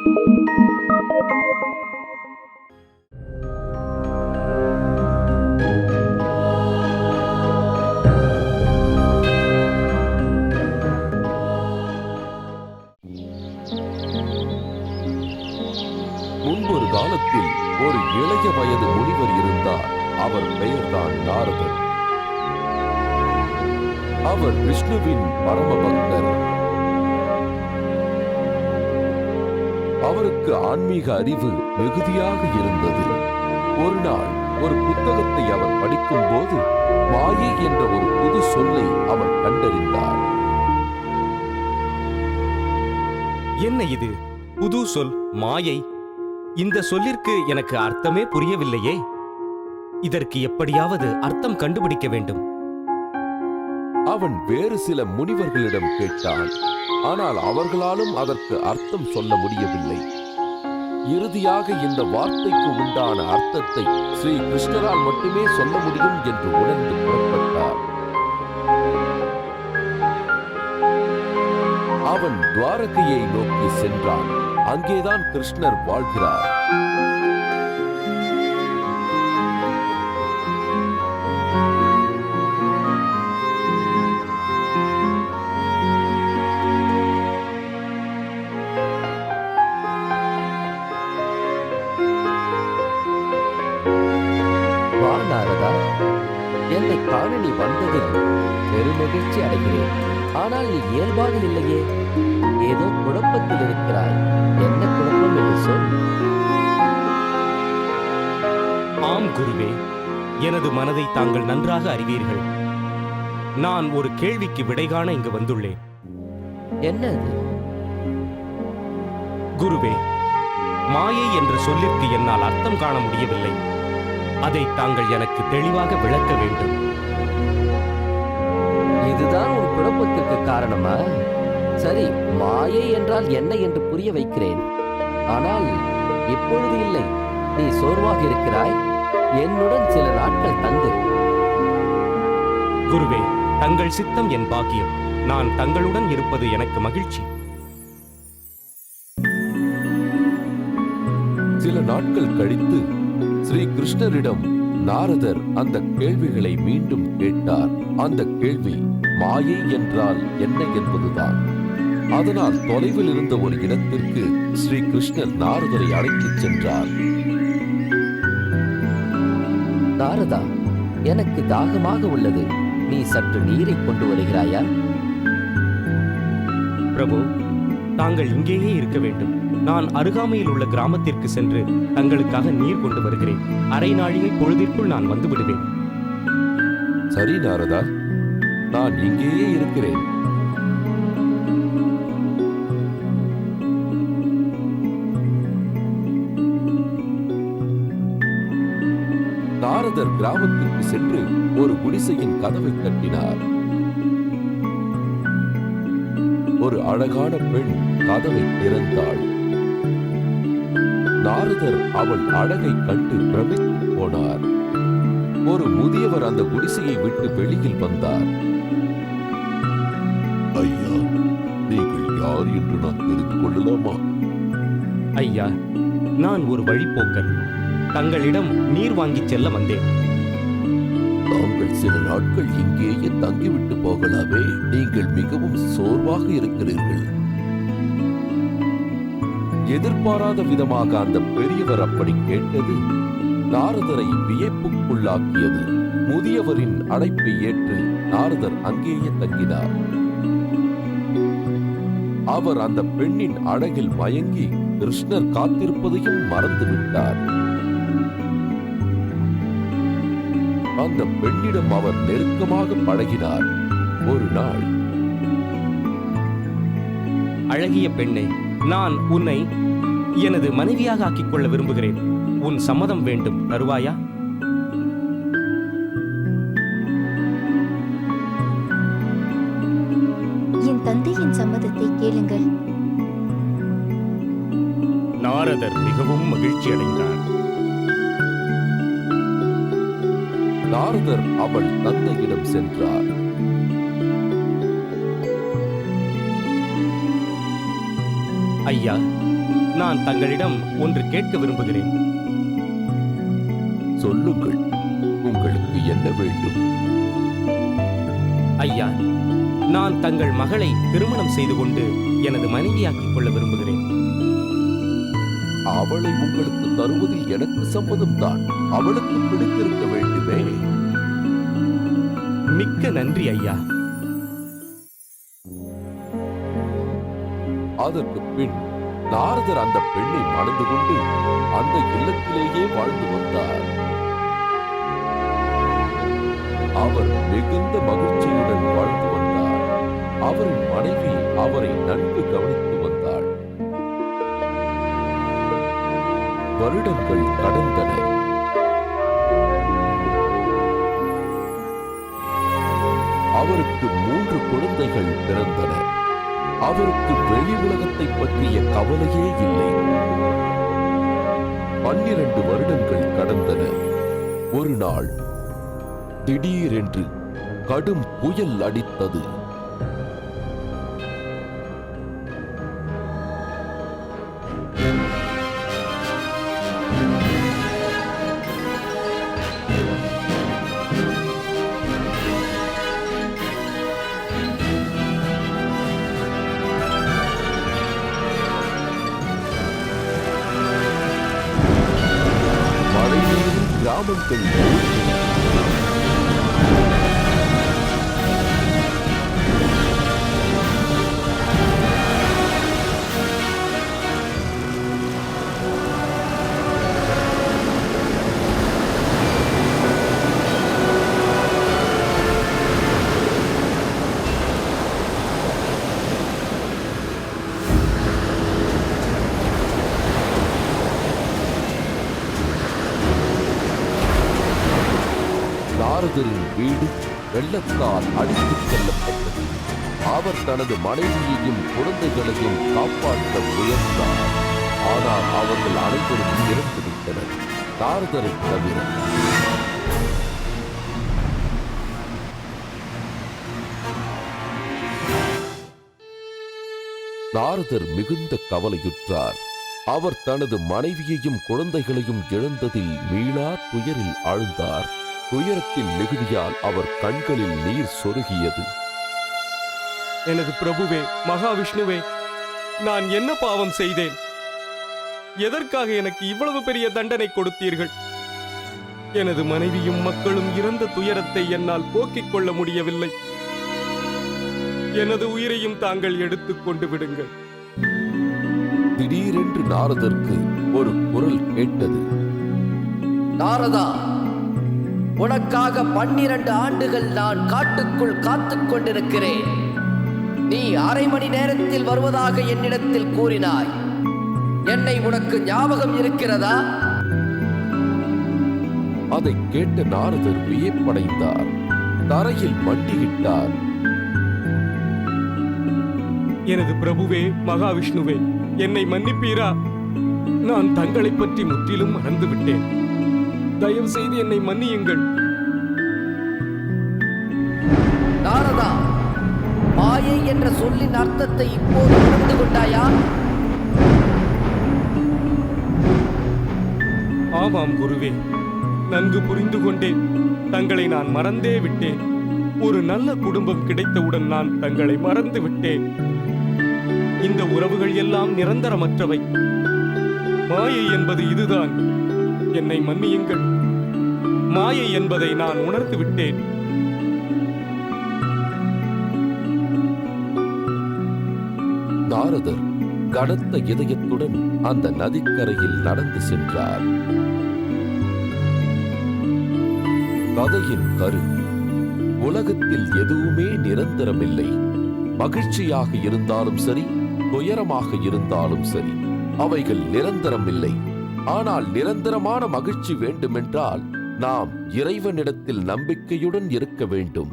முன்பொரு காலத்தில் ஒரு இளைய வயது முனிவர் இருந்தார். அவர் பெயர்தான் நாரதர். அவர் விஷ்ணுவின் பரம பக்தர். அவருக்கு ஆன்மீக அறிவு மிகுதியாக இருந்தது. ஒரு நாள் ஒரு புத்தகத்தை அவர் படிக்கும் போது மாயை என்ற ஒரு புது சொல்லை அவர் கண்டறிந்தார். என்ன இது புது சொல் மாயை? இந்த சொல்லிற்கு எனக்கு அர்த்தமே புரியவில்லையே. இதற்கு எப்படியாவது அர்த்தம் கண்டுபிடிக்க வேண்டும். அவன் வேறு சில முனிவர்களிடம் கேட்டான். ஆனால் அவர்களாலும் அதற்கு அர்த்தம் சொல்ல முடியவில்லை. இறுதியாக இந்த வார்த்தைக்கு உண்டான அர்த்தத்தை ஸ்ரீ கிருஷ்ணரால் மட்டுமே சொல்ல முடியும் என்று உணர்ந்து புறப்பட்டார். அவன் துவாரகையை நோக்கி சென்றான். அங்கேதான் கிருஷ்ணர் வாழ்கிறார். நாரதா, என்னை காண நீ வந்ததில் பெருமகிழ்ச்சி அடைகிறேன். ஆனால் நீ இயல்பாக இல்லையே. ஏதோ குழப்பத்தில் இருக்கிறாய். என்ன குழப்பம் என்று சொல். ஆம் குருவே, எனது மனதை தாங்கள் நன்றாக அறிவீர்கள். நான் ஒரு கேள்விக்கு விடை காண இங்கு வந்துள்ளேன். என்ன அது? குருவே, மாயை என்ற சொல்லிற்கு என்னால் அர்த்தம் காண முடியவில்லை. அதை தாங்கள் எனக்கு தெளிவாக விளக்க வேண்டும். இதுதான் உன் குழப்பத்திற்கு காரணமா? சரி, மாயை என்றால் என்ன என்று புரிய வைக்கிறேன். ஆனால் இப்பொழுது இல்லை. நீ சோர்வாக இருக்கிறாய். என்னுடன் சில நாட்கள் தங்கு. குருவே, தங்கள் சித்தம் என் பாக்கியம். நான் தங்களுடன் இருப்பது எனக்கு மகிழ்ச்சி. சில நாட்கள் கழித்து ஸ்ரீ கிருஷ்ணரிடம் நாரதர் அந்த கேள்விகளை மீண்டும் கேட்டார். அந்த கேள்வி மாயை என்றால் என்ன என்பதுதான். அதனால் தொலைவில் இருந்த ஒரு இடத்திற்கு ஸ்ரீ கிருஷ்ணர் நாரதரை அழைத்துச் சென்றார். நாரதா, எனக்கு தாகமாக உள்ளது. நீ சற்று நீரை கொண்டு வருகிறாயா? பிரபு, தாங்கள் இங்கேயே இருக்க வேண்டும். நான் அருகாமையில் உள்ள கிராமத்திற்கு சென்று தங்களுக்காக நீர் கொண்டு வருகிறேன். அரை நாழிகை பொழுதிற்குள் நான் வந்து விடுவேன். சரி நாரதா, நான் இங்கேயே இருக்கிறேன். நாரதர் கிராமத்திற்கு சென்று ஒரு குடிசையின் கதவை தட்டினார். ஒரு அழகான பெண் கதவை திறந்தாள். நாரதர் அவள் அழகை கண்டு பிரமித்து போனார். ஒரு முதியவர் அந்த குடிசையை விட்டு வெளியில் வந்தார். ஐயா, நீங்கள் யார் என்று நான் தெரிந்து கொள்ளலாமா? ஐயா, நான் ஒரு வழிப்போக்கன். தங்களிடம் நீர் வாங்கிச் செல்ல வந்தேன். தாங்கள் சில நாட்கள் இங்கேயே தங்கிவிட்டு போகலாமே. நீங்கள் மிகவும் சோர்வாக இருக்கிறீர்கள். எதிர்பாராத விதமாக அந்த பெரியவர் அப்படி கேட்டது நாரதரை வியப்புக்குள்ளாக்கியது. முதியவரின் அழைப்பை ஏற்று நாரதர் அங்கேயே தங்கினார். அவர் அந்த பெண்ணின் அழகில் மயங்கி கிருஷ்ணர் காத்திருப்பதையும் மறந்துவிட்டார். அந்த பெண்ணிடம் அவர் நெருக்கமாக பழகினார். ஒரு நாள், அழகிய பெண்ணே, நான் உன்னை எனது மனைவியாக ஆக்கிக் கொள்ள விரும்புகிறேன். உன் சம்மதம் வேண்டும், தருவாயா? என் தந்தையின் சம்மதத்தை கேளுங்கள். நாரதர் மிகவும் மகிழ்ச்சி அடைந்தார். நாரதர் அவள் தந்தையிடம் சென்றார். ஐயா, நான் தங்களிடம் ஒன்று கேட்க விரும்புகிறேன். சொல்லுங்கள், உங்களுக்கு என்ன வேண்டும்? ஐயா, நான் தங்கள் மகளை திருமணம் செய்து கொண்டு எனது மனைவியாக்கிக் கொள்ள விரும்புகிறேன். அவளை உங்களுக்கு தருவதில் எனக்கு சம்மதம்தான். அவளுக்கு பிடித்திருக்க வேண்டுமே. மிக்க நன்றி ஐயா. அதற்கு பின் நாரதர் அந்த பெண்ணை மணந்து கொண்டு அந்த இல்லத்திலேயே வாழ்ந்து வந்தார். அவர் மிகுந்த மகிழ்ச்சியுடன் வாழ்ந்து வந்தார். அவரின் மனைவி அவரை நன்கு கவனித்து வந்தாள். வருடங்கள் கடந்தன. அவருக்கு 3 குழந்தைகள் பிறந்தன. அவருக்கு வெளி உலகத்தை பற்றிய கவலையே இல்லை. 12 வருடங்கள் கடந்தன. ஒரு நாள் திடீரென்று கடும் புயல் அடித்தது. மழைநீரில் கிராமங்கள் மூழ்கின. நாரதரின் வீடு வெள்ளத்தால் அடித்துச் செல்லப்பட்டது. அவர் தனது மனைவியையும் குழந்தைகளையும் காப்பாற்ற முயன்றார். ஆனால் அவர்கள் அனைவரும் இறந்து விட்டனர், நாரதரை தவிர. நாரதர் மிகுந்த கவலையுற்றார். அவர் தனது மனைவியையும் குழந்தைகளையும் இழந்ததில் மீளா துயரில் ஆழ்ந்தார். துயரத்தின் மிகுதியால் அவர் கண்களில் நீர் சொருகியது. எனது பிரபுவே, மகாவிஷ்ணுவே, நான் என்ன பாவம் செய்தேன்? எதற்காக எனக்கு இவ்வளவு பெரிய தண்டனை கொடுத்தீர்கள்? எனது மனைவியும் மக்களும் இறந்த துயரத்தை என்னால் போக்கிக் கொள்ள முடியவில்லை. எனது உயிரையும் தாங்கள் எடுத்துக் கொண்டு விடுங்கள். திடீரென்று நாரதருக்கு ஒரு குரல் கேட்டது. நாரதா, உனக்காக 12 ஆண்டுகள் நான் காட்டுக்குள் காத்துக் கொண்டிருக்கிறேன். நீ அரை மணி நேரத்தில் வருவதாக என்னிடத்தில் கூறினாய். என்னை உனக்கு ஞாபகம் இருக்கிறதா? அதை கேட்ட நாரதர் வியப்படைந்தார். தரையில் மண்டியிட்டார். எனது பிரபுவே, மகாவிஷ்ணுவே, என்னை மன்னிப்பீரா? நான் தங்களை பற்றி முற்றிலும் மறந்துவிட்டேன். தயவு செய்து என்னை மன்னியுங்கள். நாரதா, மாயை என்ற சொல்லின் அர்த்தத்தை இப்போது உணர்ந்து கொண்டாயா? ஆமாம் குருவே, நன்கு புரிந்து கொண்டேன். தங்களை நான் மறந்தே விட்டேன். ஒரு நல்ல குடும்பம் கிடைத்தவுடன் நான் தங்களை மறந்து விட்டேன். இந்த உறவுகள் எல்லாம் நிரந்தரமற்றவை. மாயை என்பது இதுதான். என்னை மன்னியுங்கள். மாயை என்பதை நான் உணர்ந்து விட்டேன். நாரதர் கனத்த இதயத்துடன் அந்த நதிக்கரையில் நடந்து சென்றார். கதையின் கரு: உலகத்தில் எதுவுமே நிரந்தரமில்லை. மகிழ்ச்சியாக இருந்தாலும் சரி, துயரமாக இருந்தாலும் சரி, அவைகள் நிரந்தரமில்லை. ஆனால் நிரந்தரமான மகிழ்ச்சி வேண்டுமென்றால் நாம் இறைவனிடத்தில் நம்பிக்கையுடன் இருக்க வேண்டும்.